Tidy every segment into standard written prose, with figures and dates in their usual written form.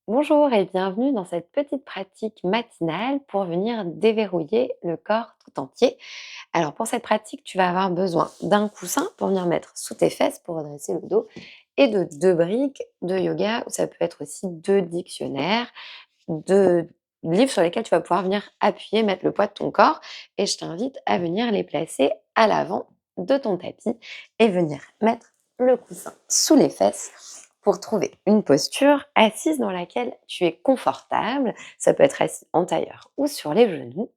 Bonjour et bienvenue dans cette petite pratique matinale pour venir déverrouiller le corps tout entier. Alors pour cette pratique, tu vas avoir besoin d'un coussin pour venir mettre sous tes fesses pour redresser le dos et de 2 briques de yoga ou ça peut être aussi 2 dictionnaires, 2 livres sur lesquels tu vas pouvoir venir appuyer, mettre le poids de ton corps et je t'invite à venir les placer à l'avant de ton tapis et venir mettre le coussin sous les fesses pour trouver une posture assise dans laquelle tu es confortable. Ça peut être assis en tailleur ou sur les genoux.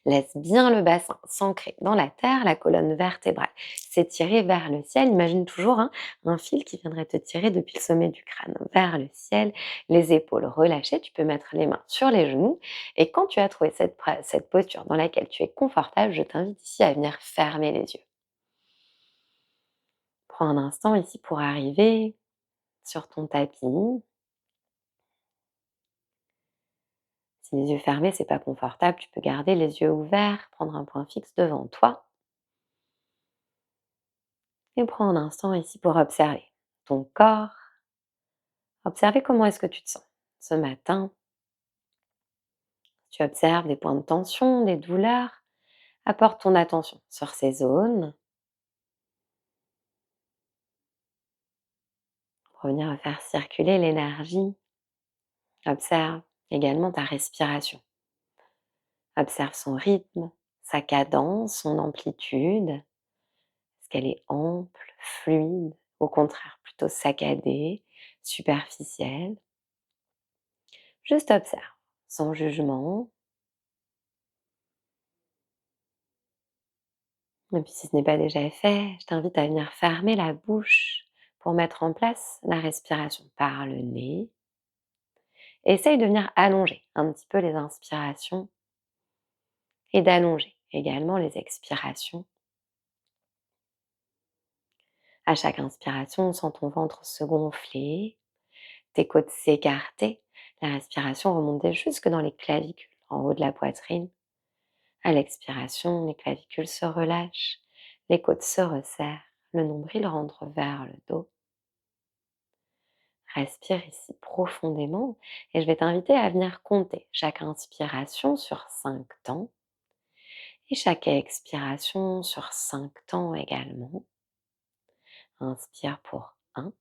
Laisse bien le bassin s'ancrer dans la terre, la colonne vertébrale s'étirer vers le ciel. Imagine toujours un fil qui viendrait te tirer depuis le sommet du crâne vers le ciel, les épaules relâchées. Tu peux mettre les mains sur les genoux. Et quand tu as trouvé cette posture dans laquelle tu es confortable, je t'invite ici à venir fermer les yeux. Prends un instant ici pour arriver sur ton tapis. Si les yeux fermés, c'est pas confortable, tu peux garder les yeux ouverts, prendre un point fixe devant toi et prends un instant ici pour observer ton corps, observer comment est-ce que tu te sens ce matin. Tu observes des points de tension, des douleurs. Apporte ton attention sur ces zones pour venir faire circuler l'énergie. Observe également ta respiration. Observe son rythme, sa cadence, son amplitude. Est-ce qu'elle est ample, fluide, au contraire plutôt saccadée, superficielle? Juste observe, sans jugement. Et puis si ce n'est pas déjà fait, je t'invite à venir fermer la bouche pour mettre en place la respiration par le nez. Essaye de venir allonger un petit peu les inspirations et d'allonger également les expirations. À chaque inspiration, sens ton ventre se gonfler, tes côtes s'écarter, la respiration remonter jusque dans les clavicules, en haut de la poitrine. À l'expiration, les clavicules se relâchent, les côtes se resserrent, le nombril rentre vers le dos. Respire ici profondément et je vais t'inviter à venir compter chaque inspiration sur 5 temps et chaque expiration sur 5 temps également. Inspire pour 1,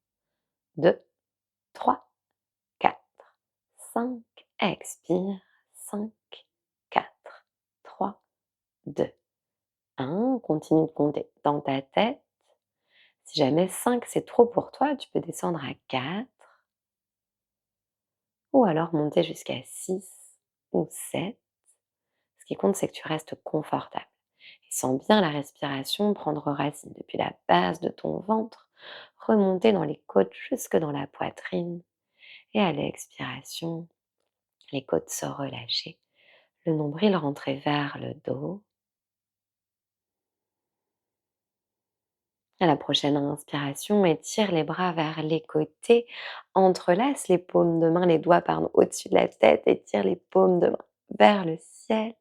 2, 3, 4, 5. Expire 5, 4, 3, 2, 1. Continue de compter dans ta tête. Si jamais 5 c'est trop pour toi, tu peux descendre à 4 ou alors monter jusqu'à 6 ou 7. Ce qui compte, c'est que tu restes confortable. Et sens bien la respiration prendre racine depuis la base de ton ventre, remonter dans les côtes jusque dans la poitrine. Et à l'expiration, les côtes se relâcher, le nombril rentrer vers le dos. À la prochaine inspiration, étire les bras vers les côtés, entrelace les paumes de main, les doigts au-dessus de la tête, étire les paumes de main vers le ciel.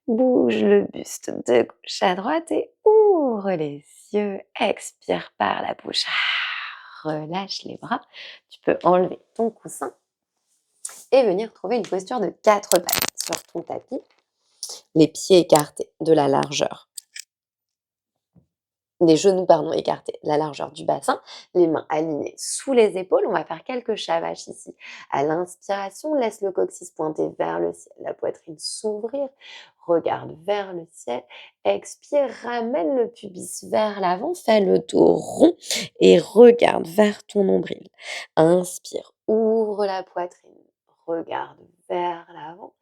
Bouge le buste de gauche à droite et ouvre les yeux. Expire par la bouche. Relâche les bras. Tu peux enlever ton coussin et venir trouver une posture de 4 pattes sur ton tapis. Les pieds écartés de la largeur les genoux écartés, la largeur du bassin, les mains alignées sous les épaules. On va faire quelques shavash ici. À l'inspiration, laisse le coccyx pointer vers le ciel, la poitrine s'ouvrir, regarde vers le ciel. Expire, ramène le pubis vers l'avant, fais le dos rond et regarde vers ton nombril. Inspire, ouvre la poitrine, regarde vers l'avant.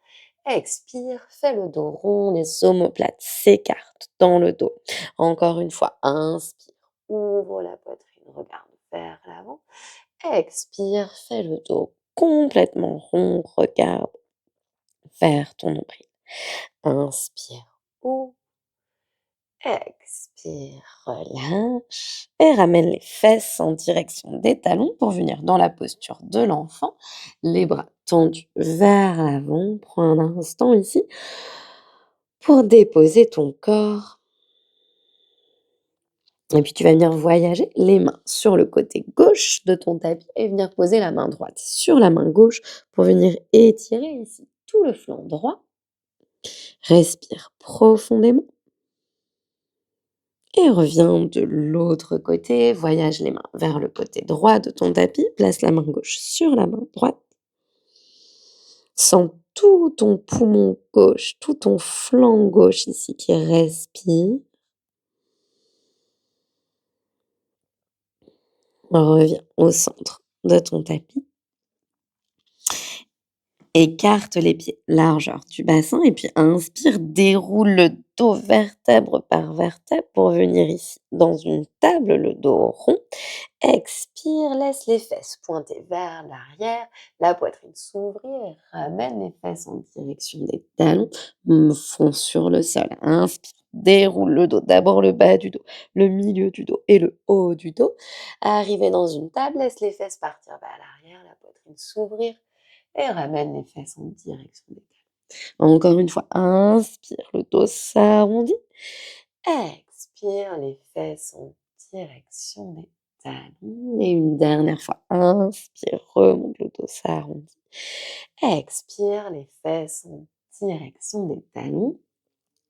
Expire, fais le dos rond, les omoplates s'écartent dans le dos. Encore une fois, inspire, ouvre la poitrine, regarde vers l'avant. Expire, fais le dos complètement rond, regarde vers ton nombril. Inspire, ouvre. Expire, relâche et ramène les fesses en direction des talons pour venir dans la posture de l'enfant. Les bras tendus vers l'avant. Prends un instant ici pour déposer ton corps Et puis tu vas venir voyager les mains sur le côté gauche de ton tapis et venir poser la main droite sur la main gauche pour venir étirer ici tout le flanc droit. Respire profondément et reviens de l'autre côté. Voyage les mains vers le côté droit de ton tapis. Place la main gauche sur la main droite. Sens tout ton poumon gauche, tout ton flanc gauche ici qui respire. Reviens au centre de ton tapis. Écarte les pieds, largeur du bassin et puis inspire, déroule le dos vertèbre par vertèbre pour venir ici dans une table, le dos rond. Expire, laisse les fesses pointer vers l'arrière, la poitrine s'ouvrir, ramène les fesses en direction des talons, fonce sur le sol. Inspire, déroule le dos, d'abord le bas du dos, le milieu du dos et le haut du dos. Arrivé dans une table, laisse les fesses partir vers l'arrière, la poitrine s'ouvrir et ramène les fesses en direction des talons. Encore une fois, inspire, le dos s'arrondit. Expire, les fesses en direction des talons. Et une dernière fois, inspire, remonte le dos s'arrondit. Expire, les fesses en direction des talons.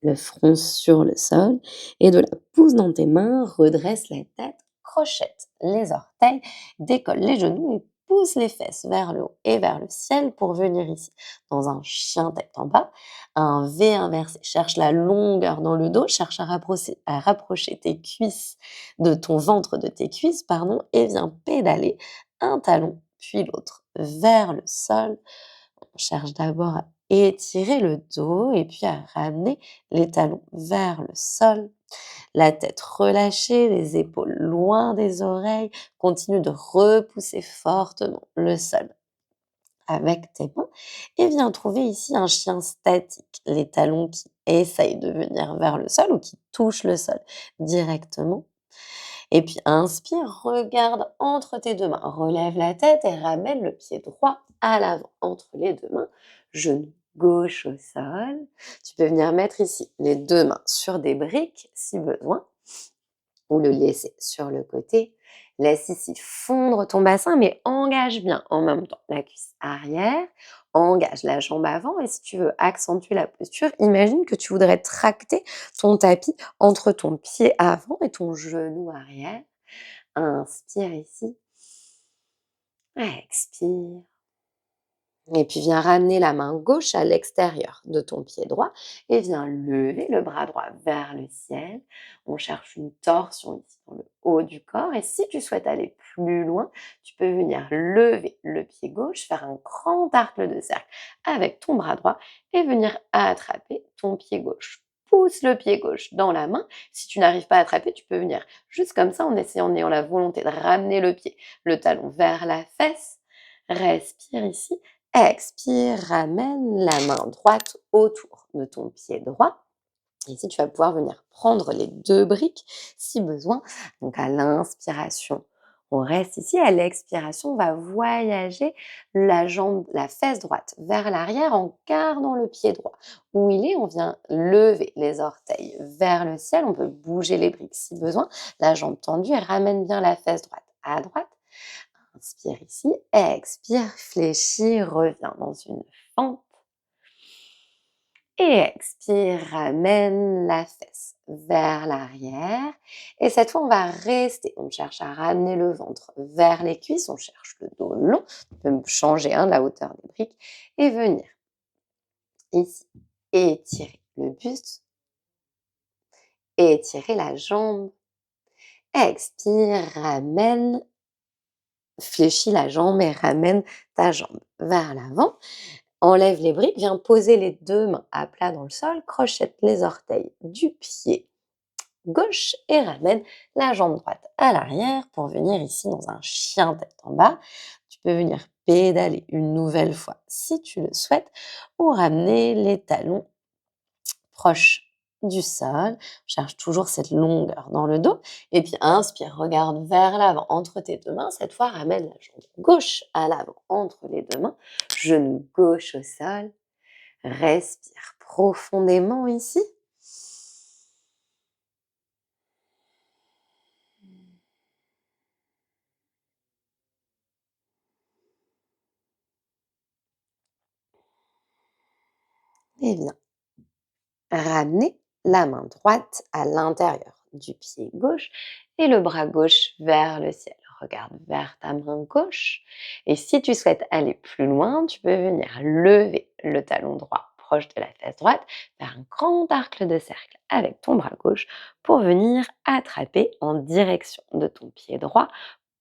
Le front sur le sol et de la pousse dans tes mains, redresse la tête, crochette les orteils, décolle les genoux et pousse les fesses vers le haut et vers le ciel pour venir ici dans un chien tête en bas, un V inversé. Cherche la longueur dans le dos, cherche à rapprocher tes cuisses de ton ventre de tes cuisses, pardon, et viens pédaler un talon puis l'autre vers le sol. On cherche d'abord à étirer le dos et puis à ramener les talons vers le sol. La tête relâchée, les épaules loin des oreilles. Continue de repousser fortement le sol avec tes mains et viens trouver ici un chien statique. Les talons qui essayent de venir vers le sol ou qui touchent le sol directement. Et puis inspire, regarde entre tes deux mains, relève la tête et ramène le pied droit à l'avant entre les deux mains, genou gauche au sol. Tu peux venir mettre ici les deux mains sur des briques si besoin ou le laisser sur le côté. Laisse ici fondre ton bassin, mais engage bien en même temps la cuisse arrière, engage la jambe avant et si tu veux accentuer la posture, imagine que tu voudrais tracter ton tapis entre ton pied avant et ton genou arrière. Inspire ici, expire. Et puis viens ramener la main gauche à l'extérieur de ton pied droit et viens lever le bras droit vers le ciel. On cherche une torsion ici dans le haut du corps et si tu souhaites aller plus loin, tu peux venir lever le pied gauche, faire un grand arc de cercle avec ton bras droit et venir attraper ton pied gauche. Pousse le pied gauche dans la main. Si tu n'arrives pas à attraper, tu peux venir juste comme ça en essayant, en ayant la volonté de ramener le pied, le talon vers la fesse. Respire ici. Expire, ramène la main droite autour de ton pied droit. Ici, tu vas pouvoir venir prendre les deux briques si besoin. Donc, à l'inspiration, on reste ici. À l'expiration, on va voyager la jambe, la fesse droite vers l'arrière en gardant le pied droit. Où il est, on vient lever les orteils vers le ciel. On peut bouger les briques si besoin. La jambe tendue et ramène bien la fesse droite à droite. Inspire ici, expire, fléchis, reviens dans une fente. Et expire, ramène la fesse vers l'arrière. Et cette fois, on va rester. On cherche à ramener le ventre vers les cuisses. On cherche le dos long. On peut changer la hauteur des briques. Et venir ici. Étirer le buste. Étirer la jambe. Expire, ramène. Fléchis la jambe et ramène ta jambe vers l'avant. Enlève les briques, viens poser les deux mains à plat dans le sol, crochette les orteils du pied gauche et ramène la jambe droite à l'arrière pour venir ici dans un chien tête en bas. Tu peux venir pédaler une nouvelle fois si tu le souhaites ou ramener les talons proches du sol. Cherche toujours cette longueur dans le dos. Et puis inspire, regarde vers l'avant entre tes deux mains. Cette fois, ramène la jambe gauche à l'avant entre les deux mains. Genou gauche au sol. Respire profondément ici. Et viens ramener la main droite à l'intérieur du pied gauche et le bras gauche vers le ciel. Regarde vers ta main gauche. Et si tu souhaites aller plus loin, tu peux venir lever le talon droit proche de la fesse droite, faire un grand arc de cercle avec ton bras gauche pour venir attraper en direction de ton pied droit.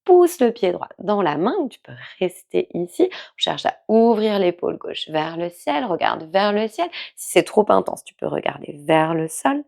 Pousse le pied droit dans la main, ou tu peux rester ici. On cherche à ouvrir l'épaule gauche vers le ciel, regarde vers le ciel. Si c'est trop intense, tu peux regarder vers le sol.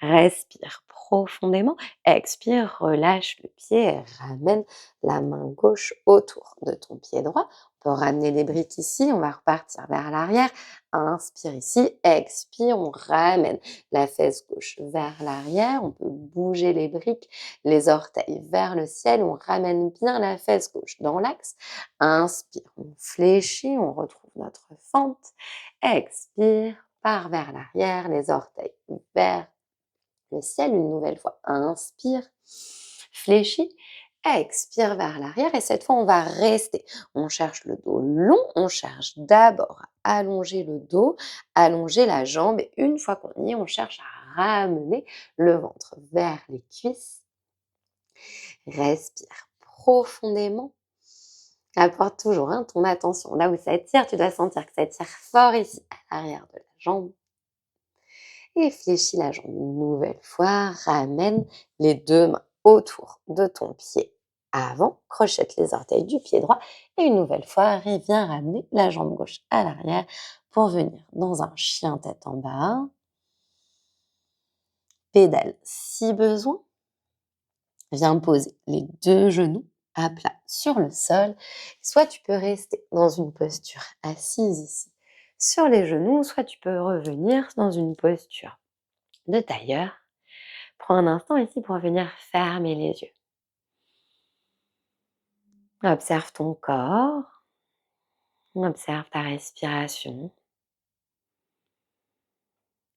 Respire profondément, expire, relâche le pied et ramène la main gauche autour de ton pied droit. On peut ramener les briques ici, on va repartir vers l'arrière. Inspire ici, expire, on ramène la fesse gauche vers l'arrière. On peut bouger les briques, les orteils vers le ciel. On ramène bien la fesse gauche dans l'axe. Inspire, on fléchit, on retrouve notre fente. Expire, part vers l'arrière, les orteils vers le ciel une nouvelle fois. Inspire, fléchis, expire vers l'arrière et cette fois on va rester. On cherche le dos long, on cherche d'abord à allonger le dos, allonger la jambe et une fois qu'on y est, on cherche à ramener le ventre vers les cuisses. Respire profondément. Apporte toujours ton attention là où ça tire. Tu dois sentir que ça tire fort ici à l'arrière de la jambe. Et fléchis la jambe une nouvelle fois, ramène les deux mains autour de ton pied avant, crochette les orteils du pied droit et une nouvelle fois, viens ramener la jambe gauche à l'arrière pour venir dans un chien tête en bas. Pédale si besoin. Viens poser les deux genoux à plat sur le sol. Soit tu peux rester dans une posture assise ici sur les genoux, soit tu peux revenir dans une posture de tailleur. Prends un instant ici pour venir fermer les yeux. Observe ton corps, observe ta respiration.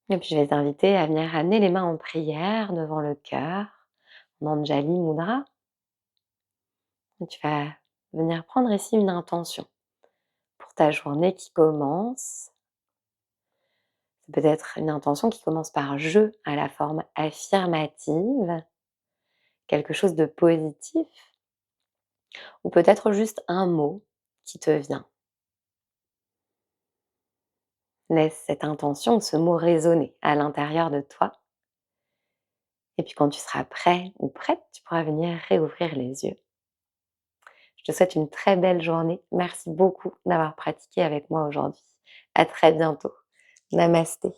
Et puis je vais t'inviter à venir amener les mains en prière devant le cœur, en Anjali Mudra. Et tu vas venir prendre ici une intention pour ta journée qui commence. C'est peut-être une intention qui commence par je à la forme affirmative, quelque chose de positif, ou peut-être juste un mot qui te vient. Laisse cette intention, ce mot résonner à l'intérieur de toi. Et puis quand tu seras prêt ou prête, tu pourras venir réouvrir les yeux. Je te souhaite une très belle journée. Merci beaucoup d'avoir pratiqué avec moi aujourd'hui. À très bientôt. Namasté.